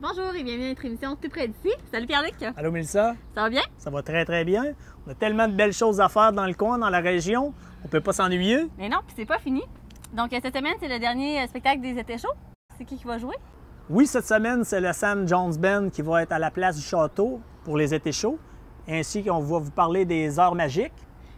Bonjour et bienvenue à notre émission Tout près d'ici. Salut Pierre-Luc. Allô Mélissa, Ça va bien? ça va très très bien. On a tellement de belles choses à faire dans le coin, dans la région, on peut pas s'ennuyer. Mais non, puis c'est pas fini. Donc cette semaine, c'est le dernier spectacle des Étés chauds. C'est qui va jouer? Oui, cette semaine, c'est le Sam Jones Band qui va être à la place du château pour les étés chauds, ainsi qu'on va vous parler des heures magiques.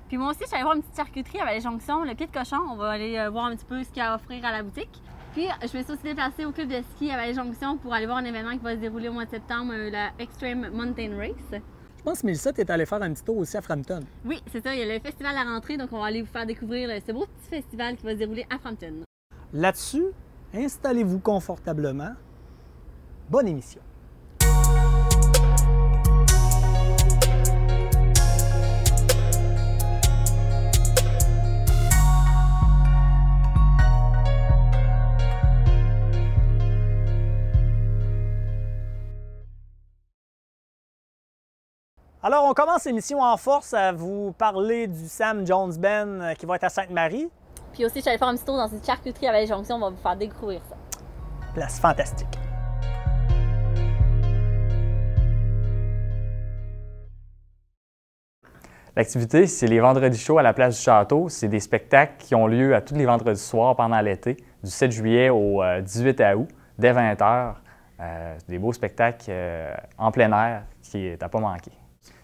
Puis moi aussi, je suis allée voir une petite charcuterie à Vallée-Jonction, le Pied de Cochon. On va aller voir un petit peu ce qu'il y a à offrir à la boutique. Puis je me suis aussi déplacée au club de ski à Vallée-Jonction pour aller voir un événement qui va se dérouler au mois de septembre, la Extreme Mountain Race. Je pense, Mélissa, tu es allée faire un petit tour aussi à Frampton. Oui, c'est ça, il y a le festival à la rentrée, donc on va aller vous faire découvrir ce beau petit festival qui va se dérouler à Frampton. Là-dessus, installez-vous confortablement. Bonne émission. Alors, on commence l'émission en force à vous parler du Sam Jones Band qui va être à Sainte-Marie. Puis aussi, je suis allée faire un petit tour dans une charcuterie à Vallée-Jonction, on va vous faire découvrir ça. Place fantastique. L'activité, c'est les vendredis chauds à la place du château. C'est des spectacles qui ont lieu à tous les vendredis soirs pendant l'été, du 7 juillet au 18 août, dès 20 h. Des beaux spectacles en plein air qui n'est à pas manquer.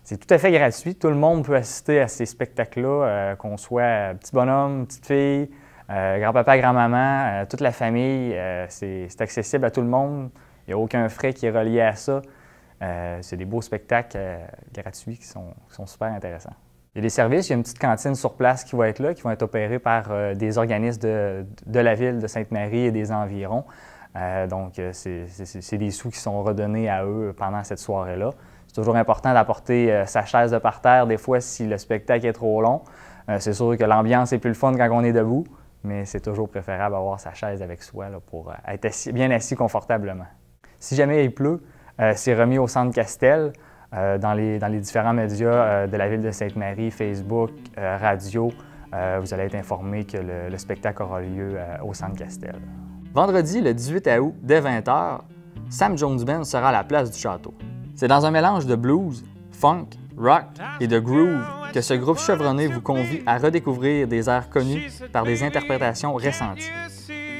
C'est tout à fait gratuit. Tout le monde peut assister à ces spectacles-là, qu'on soit petit bonhomme, petite fille, grand-papa, grand-maman, toute la famille. C'est accessible à tout le monde. Il n'y a aucun frais qui est relié à ça. C'est des beaux spectacles gratuits qui sont super intéressants. Il y a des services, il y a une petite cantine sur place qui va être là, qui vont être opérés par des organismes de la ville de Sainte-Marie et des environs. Donc, c'est des sous qui sont redonnés à eux pendant cette soirée-là. C'est toujours important d'apporter sa chaise de parterre des fois si le spectacle est trop long. C'est sûr que l'ambiance est plus le fun quand on est debout, mais c'est toujours préférable d'avoir sa chaise avec soi là, pour être bien assis confortablement. Si jamais il pleut, c'est remis au Centre Castel, dans les différents médias de la ville de Sainte-Marie, Facebook, radio. Vous allez être informé que le spectacle aura lieu au Centre Castel. Vendredi, le 18 août, dès 20 h, Sam Jones Band sera à la place du château. C'est dans un mélange de blues, funk, rock et de groove que ce groupe chevronné vous convie à redécouvrir des airs connus par des interprétations ressenties.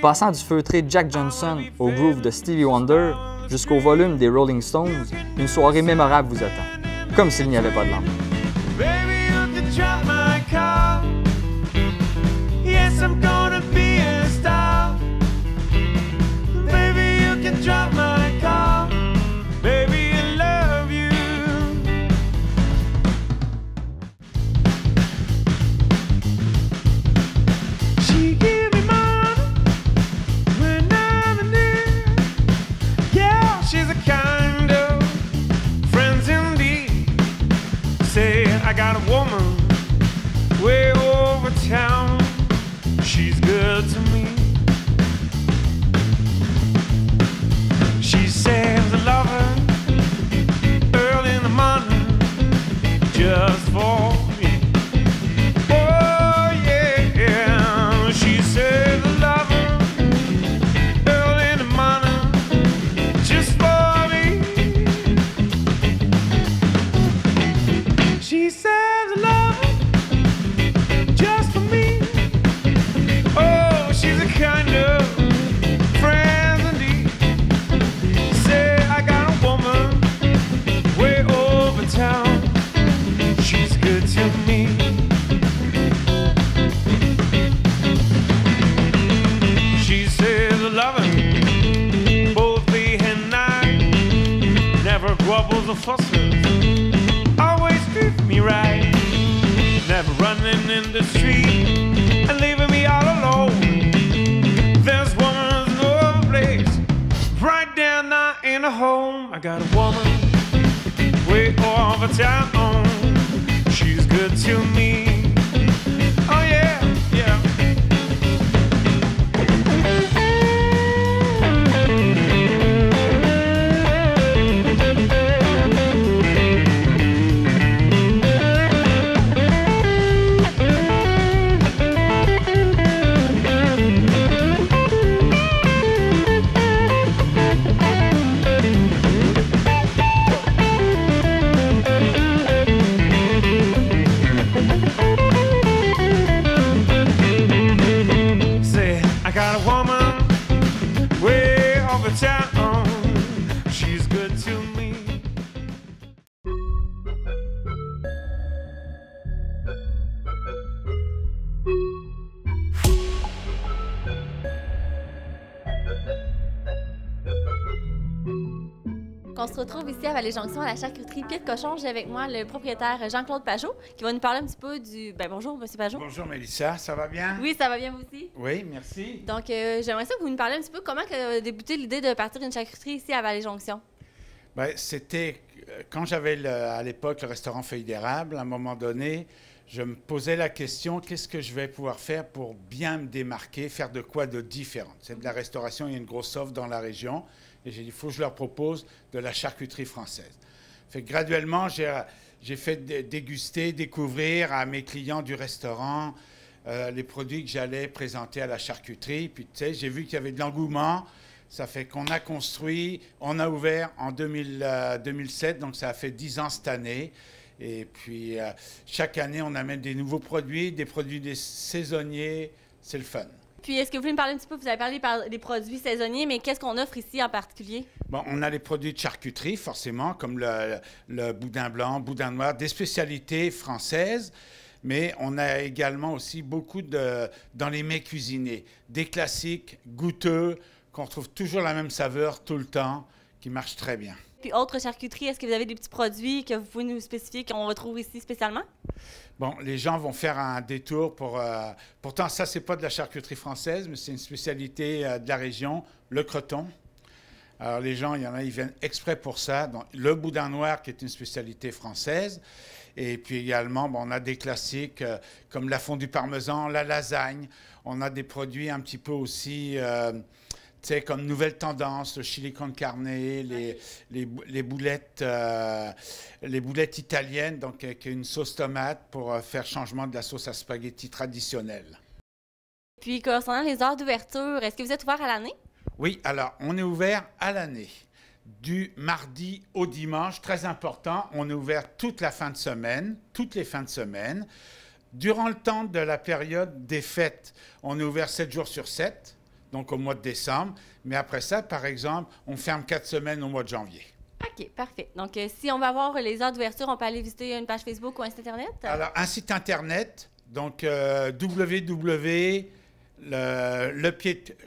Passant du feutré Jack Johnson au groove de Stevie Wonder jusqu'au volume des Rolling Stones, une soirée mémorable vous attend, comme s'il n'y avait pas de lendemain. I got a woman way over town. She's good to me. She saves a lover early in the morning just for me. Oh yeah, she saves a lover early in the morning just for me. She saves a lover just for me. Oh, she's a kind of friend indeed. Say I got a woman way over town. She's good to me. She says a lover both day and night, never grumbles or fusses, always treats me right, never running in the street and leaving me all alone. There's woman's no place right down there in a home. I got a woman way over town. She's good to me. Oh yeah, yeah. she's good to me. On se retrouve ici à Vallée-Jonction à la charcuterie Pied de Cochon. J'ai avec moi le propriétaire Jean-Claude Pajot qui va nous parler un petit peu du... bonjour, M. Pajot. Bonjour Mélissa, ça va bien? Oui, ça va bien vous aussi? Oui, merci. Donc, j'aimerais ça que vous nous parliez un petit peu comment a débuté l'idée de partir d'une charcuterie ici à Vallée-Jonction. Ben, c'était quand j'avais à l'époque le restaurant Feuilles d'érable, à un moment donné, je me posais la question, qu'est-ce que je vais pouvoir faire pour bien me démarquer, faire de quoi de différent? C'est de la restauration, il y a une grosse offre dans la région. Et j'ai dit, il faut que je leur propose de la charcuterie française. Fait que graduellement, j'ai fait déguster, découvrir à mes clients du restaurant les produits que j'allais présenter à la charcuterie. Puis, tu sais, j'ai vu qu'il y avait de l'engouement. Ça fait qu'on a construit, on a ouvert en 2007, donc ça a fait 10 ans cette année. Et puis, chaque année, on amène des nouveaux produits, des saisonniers. C'est le fun. Puis, est-ce que vous voulez me parler un petit peu, vous avez parlé des produits saisonniers, mais qu'est-ce qu'on offre ici en particulier? Bon, on a les produits de charcuterie, forcément, comme le boudin blanc, boudin noir, des spécialités françaises, mais on a également aussi beaucoup dans les mets cuisinés, des classiques goûteux, qu'on retrouve toujours la même saveur tout le temps, qui marchent très bien. Puis, autre charcuterie, est-ce que vous avez des petits produits que vous pouvez nous spécifier qu'on retrouve ici spécialement? Bon, les gens vont faire un détour pour... pourtant, ça, c'est pas de la charcuterie française, mais c'est une spécialité de la région, le croton. Alors, les gens, il y en a, ils viennent exprès pour ça. Donc, le boudin noir, qui est une spécialité française. Et puis également, bon, on a des classiques comme la fondue parmesan, la lasagne. On a des produits un petit peu aussi... tu sais, comme nouvelle tendance, le chili con carne, les boulettes italiennes, donc avec une sauce tomate pour faire changement de la sauce à spaghetti traditionnelle. Puis, concernant les heures d'ouverture, est-ce que vous êtes ouvert à l'année? Oui, alors, on est ouvert à l'année. Du mardi au dimanche, très important, on est ouvert toute la fin de semaine, toutes les fins de semaine. Durant le temps de la période des fêtes, on est ouvert 7 jours sur 7. Donc au mois de décembre. Mais après ça, par exemple, on ferme 4 semaines au mois de janvier. OK, parfait. Donc, si on va voir les heures d'ouverture, on peut aller visiter une page Facebook ou un site Internet? Alors, un site Internet, donc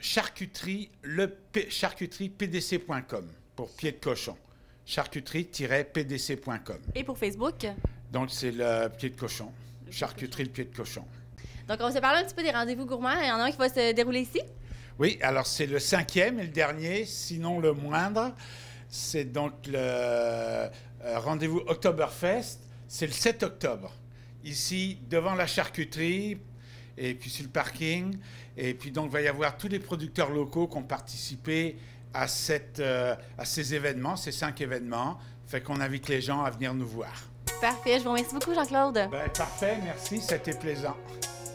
charcuterie-pdc.com pour pied de cochon. Charcuterie-pdc.com. Et pour Facebook? Donc, c'est le pied de cochon. Charcuterie, le pied de cochon. Donc, on s'est parlé un petit peu des rendez-vous gourmands. Il y en a un qui va se dérouler ici? Oui, alors c'est le 5e et le dernier, sinon le moindre. C'est donc le rendez-vous Oktoberfest. C'est le 7 octobre. Ici, devant la charcuterie, et puis sur le parking. Et puis donc, il va y avoir tous les producteurs locaux qui ont participé à ces événements, ces 5 événements. Fait qu'on invite les gens à venir nous voir. Parfait. Je vous remercie beaucoup, Jean-Claude. Ben, parfait, merci. C'était plaisant.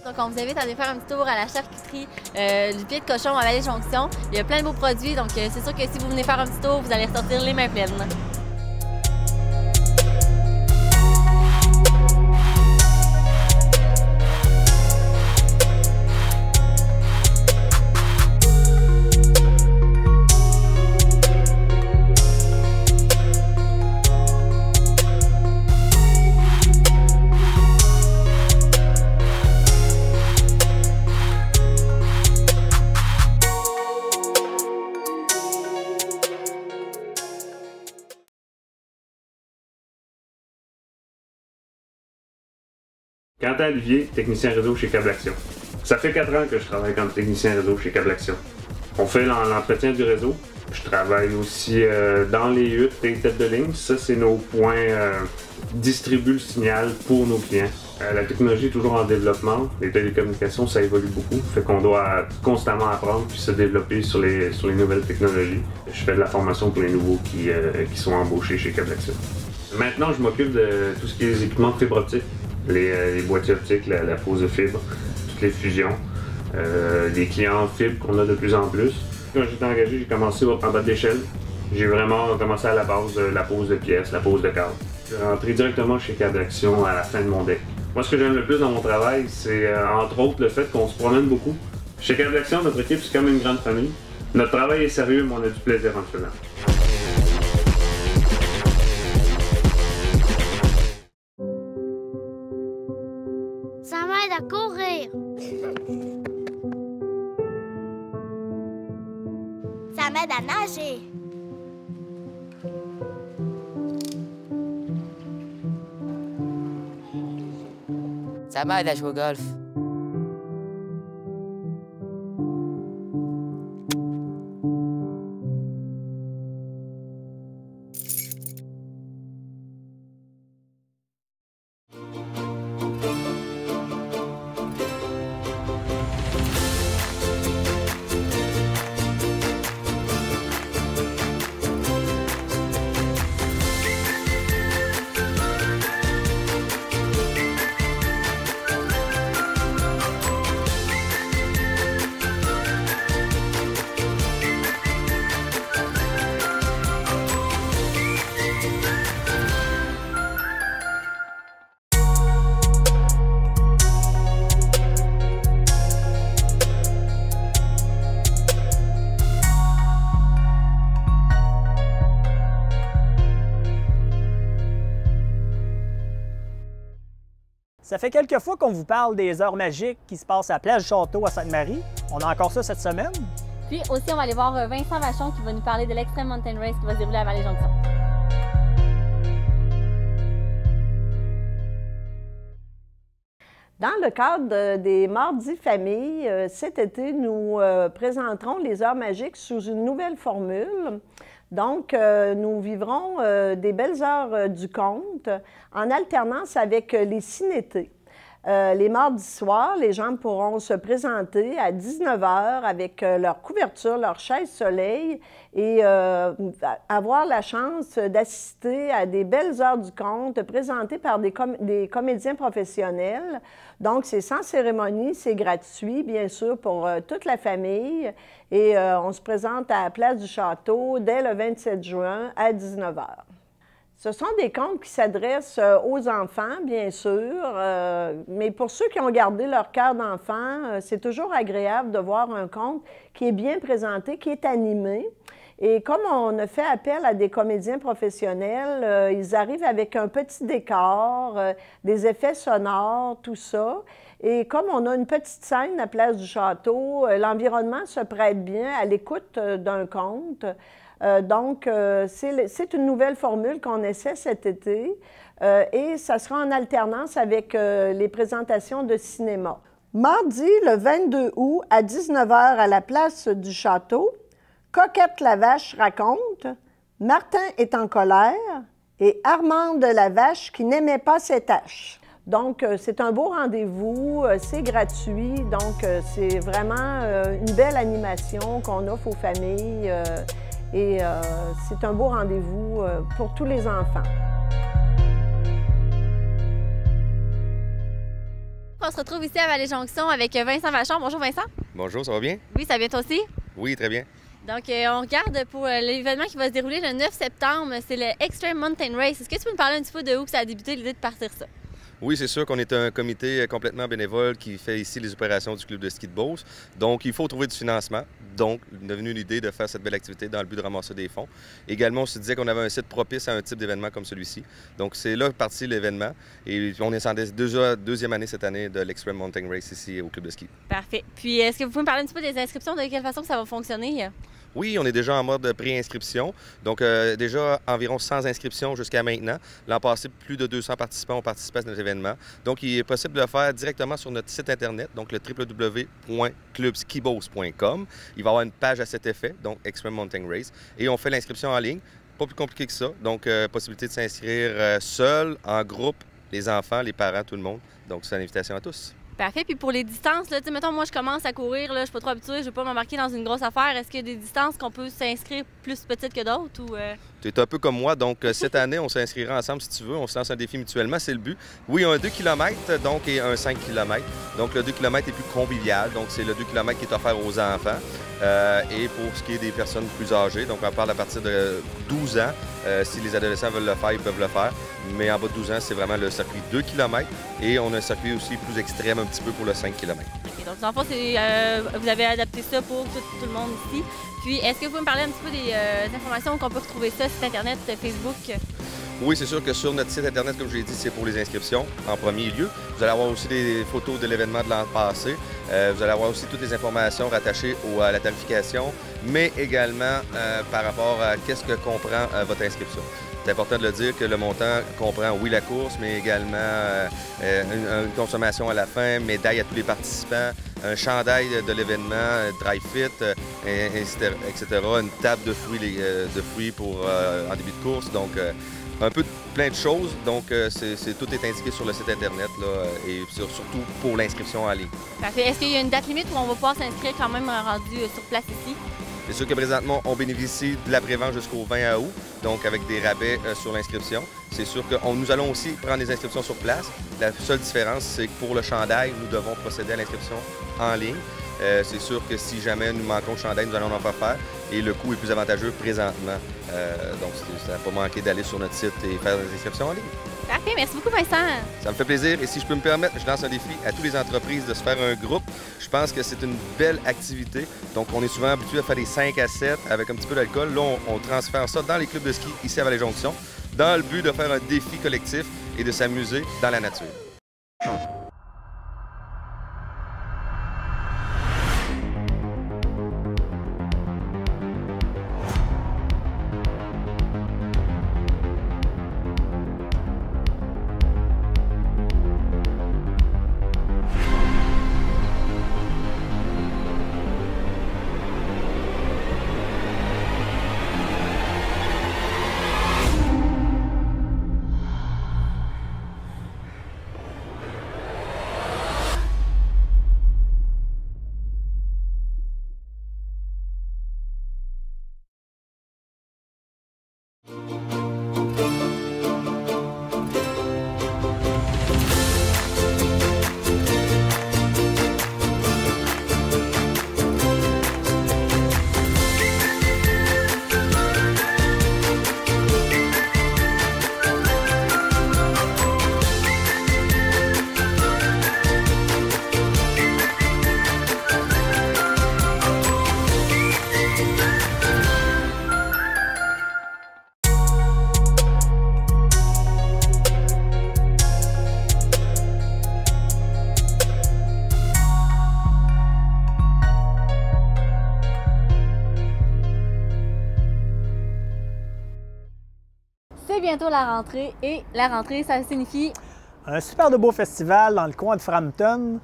Donc, on vous invite à aller faire un petit tour à la charcuterie du Pied de Cochon à Vallée-Jonction. Il y a plein de beaux produits, donc c'est sûr que si vous venez faire un petit tour, vous allez ressortir les mains pleines. Quentin Olivier, technicien réseau chez Câble Action. Ça fait 4 ans que je travaille comme technicien réseau chez Câble Action. On fait l'entretien du réseau. Je travaille aussi dans les huttes et têtes de ligne. Ça, c'est nos points distribuent le signal pour nos clients. La technologie est toujours en développement. Les télécommunications, ça évolue beaucoup. Fait qu'on doit constamment apprendre puis se développer sur les nouvelles technologies. Je fais de la formation pour les nouveaux qui sont embauchés chez Câble Action. Maintenant, je m'occupe de tout ce qui est les équipements de fibre optique. Les boîtiers optiques, la pose de fibre, toutes les fusions, les clients fibre qu'on a de plus en plus. Quand j'étais engagé, j'ai commencé en bas de l'échelle. J'ai vraiment commencé à la base de la pose de pièces, la pose de câbles. Je suis rentré directement chez Câble Action à la fin de mon deck. Moi, ce que j'aime le plus dans mon travail, c'est entre autres le fait qu'on se promène beaucoup. Chez Câble Action, notre équipe, c'est comme une grande famille. Notre travail est sérieux, mais on a du plaisir en le faisant. m'aide à nager. Ça m'aide à jouer au golf. Ça fait quelques fois qu'on vous parle des heures magiques qui se passent à la plage du Château à Sainte-Marie. On a encore ça cette semaine. Puis aussi, on va aller voir Vincent Vachon qui va nous parler de l'Extreme Mountain Race qui va se dérouler à Vallée-Jonction. Dans le cadre des Mardis Famille, cet été, nous présenterons les heures magiques sous une nouvelle formule. Donc, nous vivrons des belles heures du conte en alternance avec les ciné-étés. Les mardis soirs, les gens pourront se présenter à 19 h avec leur couverture, leur chaise soleil et avoir la chance d'assister à des belles heures du conte présentées par des comédiens professionnels. Donc, c'est sans cérémonie, c'est gratuit, bien sûr, pour toute la famille. Et on se présente à la place du Château dès le 27 juin à 19 h. Ce sont des contes qui s'adressent aux enfants, bien sûr, mais pour ceux qui ont gardé leur cœur d'enfant, c'est toujours agréable de voir un conte qui est bien présenté, qui est animé. Et comme on a fait appel à des comédiens professionnels, ils arrivent avec un petit décor, des effets sonores, tout ça. Et comme on a une petite scène à la place du Château, l'environnement se prête bien à l'écoute d'un conte. Donc, c'est une nouvelle formule qu'on essaie cet été et ça sera en alternance avec les présentations de cinéma. Mardi, le 22 août, à 19 h à la place du Château, Coquette la vache raconte, Martin est en colère et Armande la vache qui n'aimait pas ses tâches. Donc, c'est un beau rendez-vous, c'est gratuit, donc c'est vraiment une belle animation qu'on offre aux familles et c'est un beau rendez-vous pour tous les enfants. On se retrouve ici à Vallée-Jonction avec Vincent Vachon. Bonjour Vincent. Bonjour, ça va bien? Oui, ça va bien toi aussi? Oui, très bien. Donc, on regarde pour l'événement qui va se dérouler le 9 septembre. C'est le Extreme Mountain Race. Est-ce que tu peux me parler un petit peu de où que ça a débuté l'idée de partir ça? Oui, c'est sûr qu'on est un comité complètement bénévole qui fait ici les opérations du club de ski de Beauce. Donc, il faut trouver du financement. Donc, il est devenu l'idée de faire cette belle activité dans le but de ramasser des fonds. Également, on se disait qu'on avait un site propice à un type d'événement comme celui-ci. Donc, c'est là parti l'événement. Et on est en deuxième année cette année de l'Extreme Mountain Race ici au club de ski. Parfait. Puis, est-ce que vous pouvez me parler un petit peu des inscriptions, de quelle façon que ça va fonctionner? Oui, on est déjà en mode pré-inscription. Donc, déjà environ 100 inscriptions jusqu'à maintenant. L'an passé, plus de 200 participants ont participé à notre événement. Donc, il est possible de le faire directement sur notre site Internet, donc le www.clubskibose.com. Il va y avoir une page à cet effet, donc Extreme Mountain Race. Et on fait l'inscription en ligne. Pas plus compliqué que ça. Donc, possibilité de s'inscrire seul, en groupe, les enfants, les parents, tout le monde. Donc, c'est une invitation à tous. Parfait. Puis pour les distances, là, mettons, moi, je commence à courir, là, je suis pas trop habituée, je ne vais pas m'embarquer dans une grosse affaire. Est-ce qu'il y a des distances qu'on peut s'inscrire plus petites que d'autres? Ou Tu es un peu comme moi, donc cette année, on s'inscrira ensemble si tu veux. On se lance un défi mutuellement, c'est le but. Oui, un 2 km donc, et un 5 km. Donc, le 2 km est plus convivial, donc c'est le 2 km qui est offert aux enfants. Et pour ce qui est des personnes plus âgées, donc on parle à partir de 12 ans. Si les adolescents veulent le faire, ils peuvent le faire. Mais en bas de 12 ans, c'est vraiment le circuit 2 km. Et on a un circuit aussi plus extrême un petit peu pour le 5 km. OK, donc, dans le fond, vous avez adapté ça pour tout le monde ici. Puis, est-ce que vous pouvez me parler un petit peu des informations qu'on peut retrouver ça, site Internet, Facebook? Oui, c'est sûr que sur notre site Internet, comme je l'ai dit, c'est pour les inscriptions en premier lieu. Vous allez avoir aussi des photos de l'événement de l'an passé. Vous allez avoir aussi toutes les informations rattachées à la tarification, mais également par rapport à qu'est-ce que comprend votre inscription. C'est important de le dire que le montant comprend, oui, la course, mais également une consommation à la fin, médaille à tous les participants, un chandail de l'événement, dry fit, etc., une table de fruits pour en début de course. Donc, un peu plein de choses. Donc, tout est indiqué sur le site Internet là, et surtout pour l'inscription en ligne. Parfait. Est-ce qu'il y a une date limite où on va pouvoir s'inscrire quand même rendu sur place ici? C'est sûr que présentement, on bénéficie de la prévente jusqu'au 20 août, donc avec des rabais sur l'inscription. C'est sûr que nous allons aussi prendre les inscriptions sur place. La seule différence, c'est que pour le chandail, nous devons procéder à l'inscription en ligne. C'est sûr que si jamais nous manquons de chandail, nous allons en faire et le coût est plus avantageux présentement. Donc, ça n'a pas manqué d'aller sur notre site et faire des inscriptions en ligne. Parfait, merci beaucoup Vincent. Ça me fait plaisir et si je peux me permettre, je lance un défi à toutes les entreprises de se faire un groupe. Je pense que c'est une belle activité. Donc, on est souvent habitué à faire des 5 à 7 avec un petit peu d'alcool. Là, on transfère ça dans les clubs de ski ici à Vallée-Jonction dans le but de faire un défi collectif et de s'amuser dans la nature. C'est bientôt la rentrée et la rentrée, ça signifie un super de beau festival dans le coin de Frampton.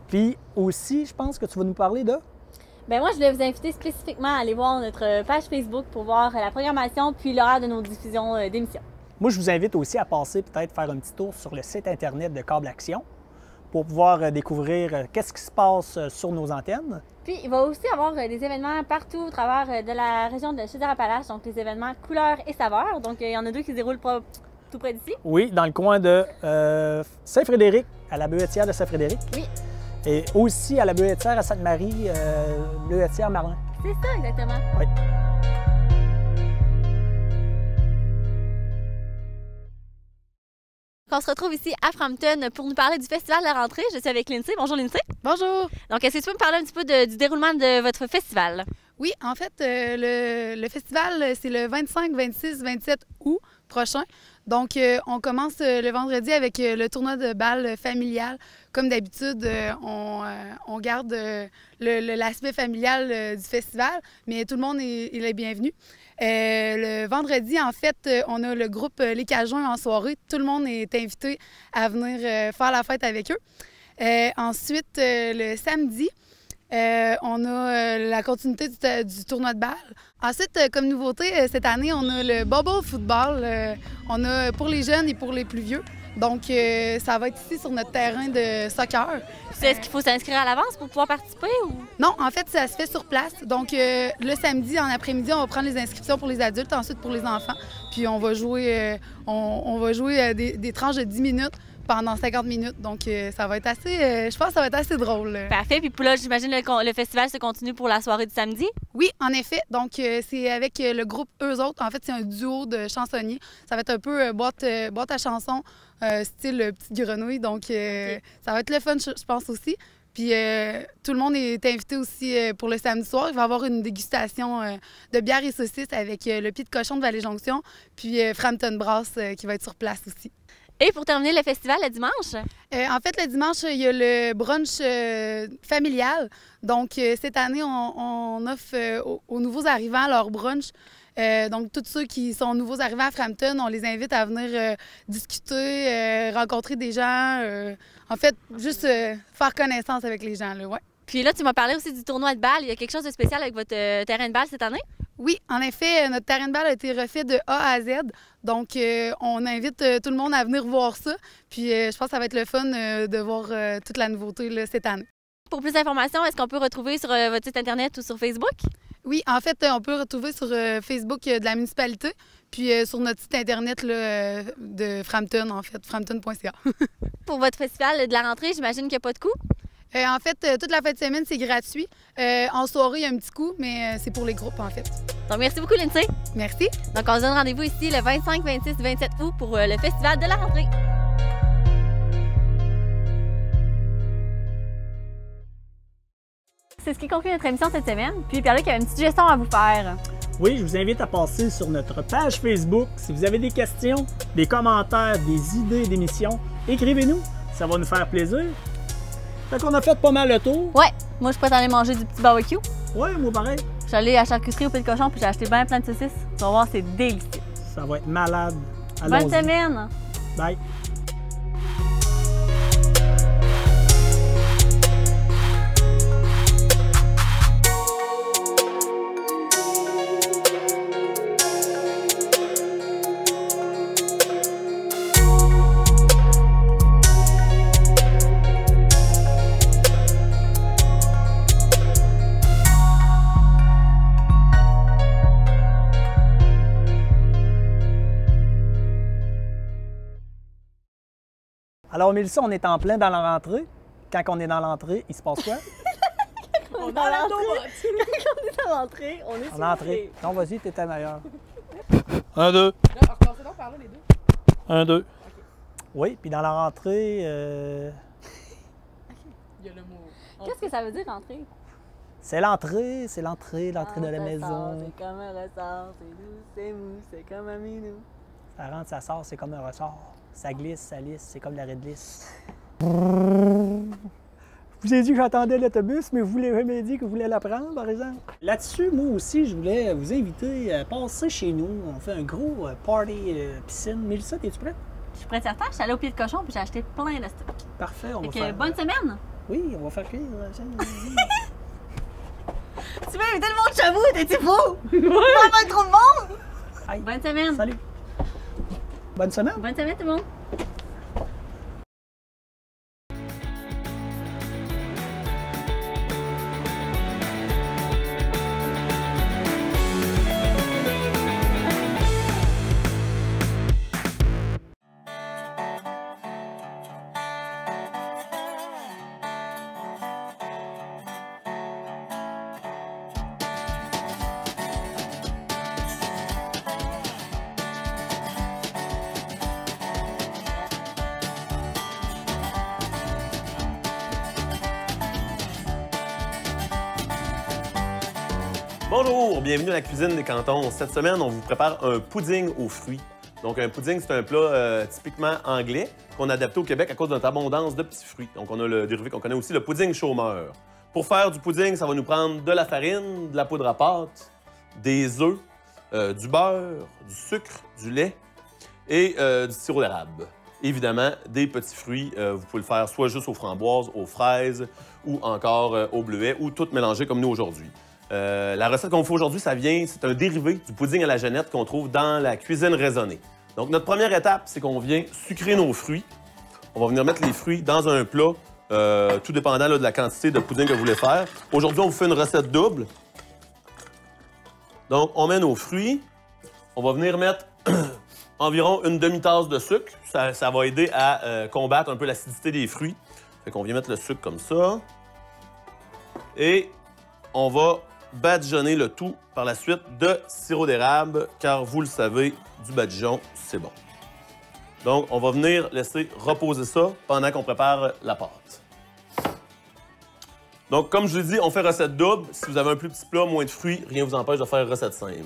Puis aussi, je pense que tu vas nous parler de... Ben moi, je voulais vous inviter spécifiquement à aller voir notre page Facebook pour voir la programmation puis l'horaire de nos diffusions d'émissions. Moi, je vous invite aussi à passer peut-être faire un petit tour sur le site Internet de Câble Action pour pouvoir découvrir qu'est-ce qui se passe sur nos antennes. Puis, il va aussi y avoir des événements partout au travers de la région de Chaudière-Appalaches, donc les événements couleurs et saveurs. Donc, il y en a 2 qui se déroulent tout près d'ici. Oui, dans le coin de Saint-Frédéric, à la Bleuetière de Saint-Frédéric. Oui. Et aussi à la Bleuetière à Sainte-Marie, Bleuetière-Marlin. C'est ça, exactement. Oui. On se retrouve ici à Frampton pour nous parler du festival de la rentrée. Je suis avec Lindsay. Bonjour Lindsay. Bonjour. Donc, est-ce que tu peux me parler un petit peu du déroulement de votre festival? Oui, en fait, le festival, c'est le 25, 26, 27 août prochain. Donc, on commence le vendredi avec le tournoi de balles familial. Comme d'habitude, on garde l'aspect familial du festival, mais tout le monde est le bienvenu. Le vendredi, en fait, on a le groupe Les Cajuns en soirée. Tout le monde est invité à venir faire la fête avec eux. Ensuite, le samedi, on a la continuité du tournoi de balles. Ensuite, comme nouveauté, cette année, on a le bubble football. On a pour les jeunes et pour les plus vieux. Donc, ça va être ici sur notre terrain de soccer. Est-ce qu'il faut s'inscrire à l'avance pour pouvoir participer? Ou... Non, en fait, ça se fait sur place. Donc, le samedi, en après-midi, on va prendre les inscriptions pour les adultes, ensuite pour les enfants. Puis, on va jouer, des tranches de 10 minutes pendant 50 minutes. Donc, ça va être assez... je pense que ça va être assez drôle. Parfait. Puis là, j'imagine le festival se continue pour la soirée du samedi? Oui, en effet. Donc, c'est avec le groupe Eux Autres. En fait, c'est un duo de chansonniers. Ça va être un peu boîte à chansons, style Petite Grenouille. Donc, okay. Ça va être le fun, je pense aussi. Puis, tout le monde est invité aussi pour le samedi soir. Il va y avoir une dégustation de bière et saucisses avec le Pied de Cochon de Vallée-Jonction, puis Frampton Brass qui va être sur place aussi. Et pour terminer le festival le dimanche? En fait, le dimanche, il y a le brunch familial. Donc, cette année, on offre aux nouveaux arrivants leur brunch. Donc, tous ceux qui sont nouveaux arrivants à Frampton, on les invite à venir discuter, rencontrer des gens. En fait, juste faire connaissance avec les gens, là, ouais. Puis là, tu m'as parlé aussi du tournoi de balle. Il y a quelque chose de spécial avec votre terrain de balle cette année? Oui, en effet, notre terrain de balle a été refait de A à Z. Donc, on invite tout le monde à venir voir ça. Puis, je pense que ça va être le fun de voir toute la nouveauté là, cette année. Pour plus d'informations, est-ce qu'on peut retrouver sur votre site Internet ou sur Facebook? Oui, en fait, on peut retrouver sur Facebook de la municipalité, puis sur notre site Internet là, de Frampton, en fait, frampton.ca. Pour votre festival de la rentrée, j'imagine qu'il n'y a pas de coût? En fait, toute la fin de semaine, c'est gratuit. En soirée, il y a un petit coup, mais c'est pour les groupes, en fait. Donc, merci beaucoup, Lindsay. Merci. Donc, on se donne rendez-vous ici le 25, 26, 27 août pour le festival de la rentrée. C'est ce qui conclut notre émission cette semaine. Puis, Pierre-Luc, il y avait une petite suggestion à vous faire. Oui, je vous invite à passer sur notre page Facebook. Si vous avez des questions, des commentaires, des idées d'émissions, écrivez-nous. Ça va nous faire plaisir. Fait qu'on a fait pas mal le tour. Ouais, moi je pourrais aller manger du petit barbecue. Ouais, moi pareil. Je suis allée à la charcuterie au Pied de Cochon puis j'ai acheté bien plein de saucisses. Tu vas voir, c'est délicieux. Ça va être malade. Bonne semaine! Bye! Alors, Mélissa, on est en plein dans la rentrée. Quand on est dans l'entrée, il se passe quoi? On est dans l'entrée. Quand on est dans l'entrée, on est sur l'entrée. Non, vas-y, t'étais meilleur. 1, 2. Recommencez donc par là, les deux. 1, 2. Okay. Oui, puis dans la rentrée... Il y a le mot. Qu'est-ce que ça veut dire, rentrer? C'est l'entrée de la maison. C'est comme un ressort, c'est doux, c'est mou, c'est comme un minou. Ça rentre, ça sort, c'est comme un ressort. Ça glisse, ça lisse, c'est comme l'arrêt de lisse. Je vous ai dit que j'attendais l'autobus, mais vous ne l'avez jamais dit que vous voulez la prendre, par exemple. Là-dessus, moi aussi, je voulais vous inviter à passer chez nous. On fait un gros party piscine. Mélissa, es-tu prête? Je suis prête certaine. Je suis allée au Pied de Cochon puis j'ai acheté plein de stock. Parfait, on va faire... faire... bonne semaine! Oui, on va faire cuire. Tu veux inviter le monde chez vous? T'es-tu fou? Pas mal trop de monde! Aïe. Bonne semaine! Salut! Bonne semaine! Bonne semaine tout le monde! Bonjour, bienvenue à la cuisine des cantons. Cette semaine, on vous prépare un pudding aux fruits. Donc, un pudding, c'est un plat typiquement anglais qu'on a adapté au Québec à cause de notre abondance de petits fruits. Donc, on a le dérivé qu'on connaît aussi, le pudding chômeur. Pour faire du pudding, ça va nous prendre de la farine, de la poudre à pâte, des œufs, du beurre, du sucre, du lait et du sirop d'érable. Évidemment, des petits fruits, vous pouvez le faire soit juste aux framboises, aux fraises ou encore aux bleuets ou tout mélanger comme nous aujourd'hui. La recette qu'on vous fait aujourd'hui, c'est un dérivé du pudding à la Jeannette qu'on trouve dans la cuisine raisonnée. Donc, notre première étape, c'est qu'on vient sucrer nos fruits. On va venir mettre les fruits dans un plat, tout dépendant là, de la quantité de pudding que vous voulez faire. Aujourd'hui, on vous fait une recette double. Donc, on met nos fruits. On va venir mettre environ une demi-tasse de sucre. Ça va aider à combattre un peu l'acidité des fruits. Fait qu'on vient mettre le sucre comme ça. Et on va badigeonner le tout par la suite de sirop d'érable, car vous le savez, du badigeon, c'est bon. Donc, on va venir laisser reposer ça pendant qu'on prépare la pâte. Donc, comme je vous l'ai dit, on fait recette double. Si vous avez un plus petit plat, moins de fruits, rien ne vous empêche de faire recette simple.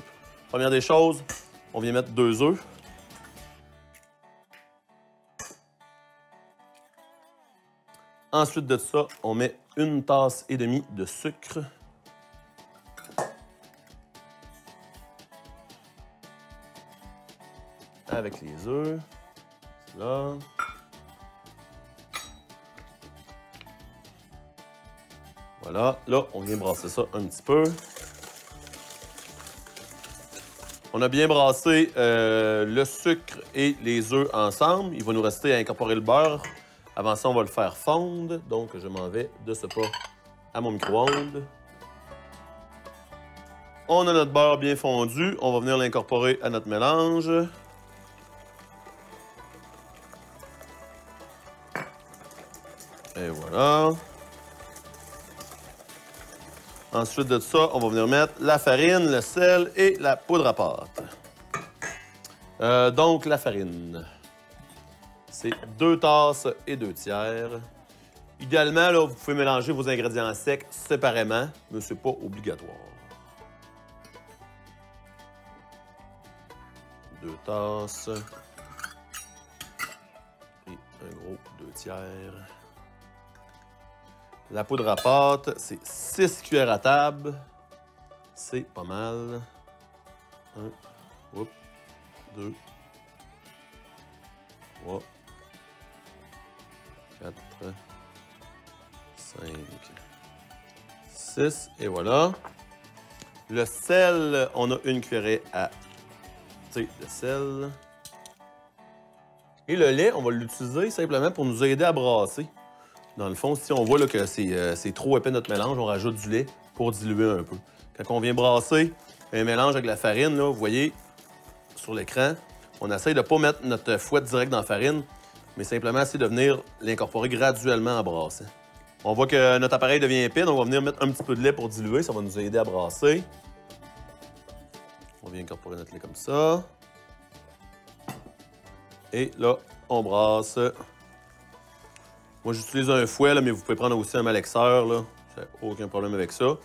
Première des choses, on vient mettre 2 œufs. Ensuite de ça, on met 1 tasse et demie de sucre. Avec les œufs. Là. Voilà. Là, on vient brasser ça un petit peu. On a bien brassé le sucre et les œufs ensemble. Il va nous rester à incorporer le beurre. Avant ça, on va le faire fondre. Donc, je m'en vais de ce pas à mon micro-ondes. On a notre beurre bien fondu. On va venir l'incorporer à notre mélange. Et voilà. Ensuite de ça, on va venir mettre la farine, le sel et la poudre à pâte. Donc, la farine. C'est 2 tasses et 2 tiers. Idéalement, là, vous pouvez mélanger vos ingrédients secs séparément, mais ce n'est pas obligatoire. 2 tasses. Et un gros 2 tiers. La poudre à pâte, c'est 6 cuillères à table. C'est pas mal. 1, 2, 3, 4, 5, 6. Et voilà. Le sel, on a 1 cuillerée à thé de sel. Et le lait, on va l'utiliser simplement pour nous aider à brasser. Dans le fond, si on voit là, que c'est trop épais notre mélange, on rajoute du lait pour diluer un peu. Quand on vient brasser un mélange avec la farine, là, vous voyez sur l'écran, on essaye de ne pas mettre notre fouette direct dans la farine, mais simplement essayer de venir l'incorporer graduellement en brassant. On voit que notre appareil devient épais, donc on va venir mettre un petit peu de lait pour diluer, ça va nous aider à brasser. On vient incorporer notre lait comme ça. Et là, on brasse. Moi, j'utilise un fouet, là, mais vous pouvez prendre aussi un malaxeur. J'ai aucun problème avec ça.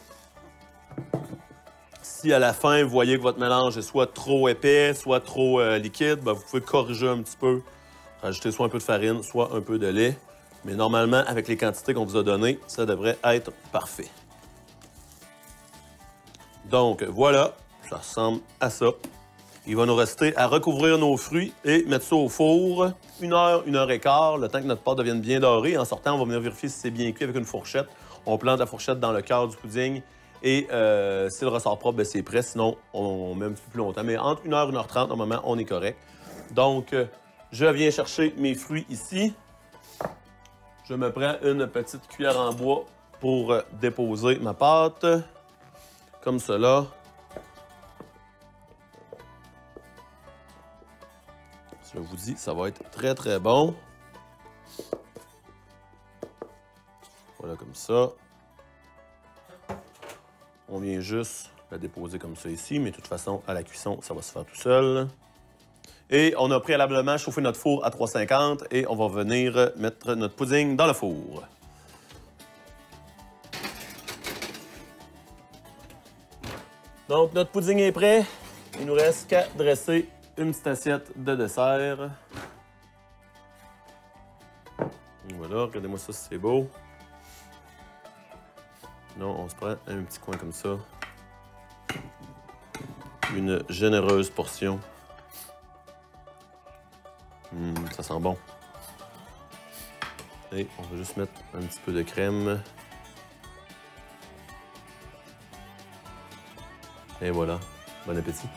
Si à la fin, vous voyez que votre mélange est soit trop épais, soit trop liquide, ben, vous pouvez corriger un petit peu. Rajouter soit un peu de farine, soit un peu de lait. Mais normalement, avec les quantités qu'on vous a données, ça devrait être parfait. Donc, voilà. Ça ressemble à ça. Il va nous rester à recouvrir nos fruits et mettre ça au four 1 heure, 1 heure et quart, le temps que notre pâte devienne bien dorée. En sortant, on va venir vérifier si c'est bien cuit avec une fourchette. On plante la fourchette dans le cœur du pudding et si le ressort propre, c'est prêt. Sinon, on met un petit peu plus longtemps. Mais entre 1 heure et 1 heure 30, normalement, on est correct. Donc, je viens chercher mes fruits ici. Je me prends une petite cuillère en bois pour déposer ma pâte. Comme cela. Je vous dis, ça va être très, très bon. Voilà, comme ça. On vient juste la déposer comme ça ici, mais de toute façon, à la cuisson, ça va se faire tout seul. Et on a préalablement chauffé notre four à 350 et on va venir mettre notre pudding dans le four. Donc, notre pudding est prêt. Il nous reste qu'à dresser une petite assiette de dessert. Voilà, regardez-moi ça si c'est beau. Non, on se prend un petit coin comme ça. Une généreuse portion. Ça sent bon. Et on va juste mettre un petit peu de crème. Et voilà. Bon appétit.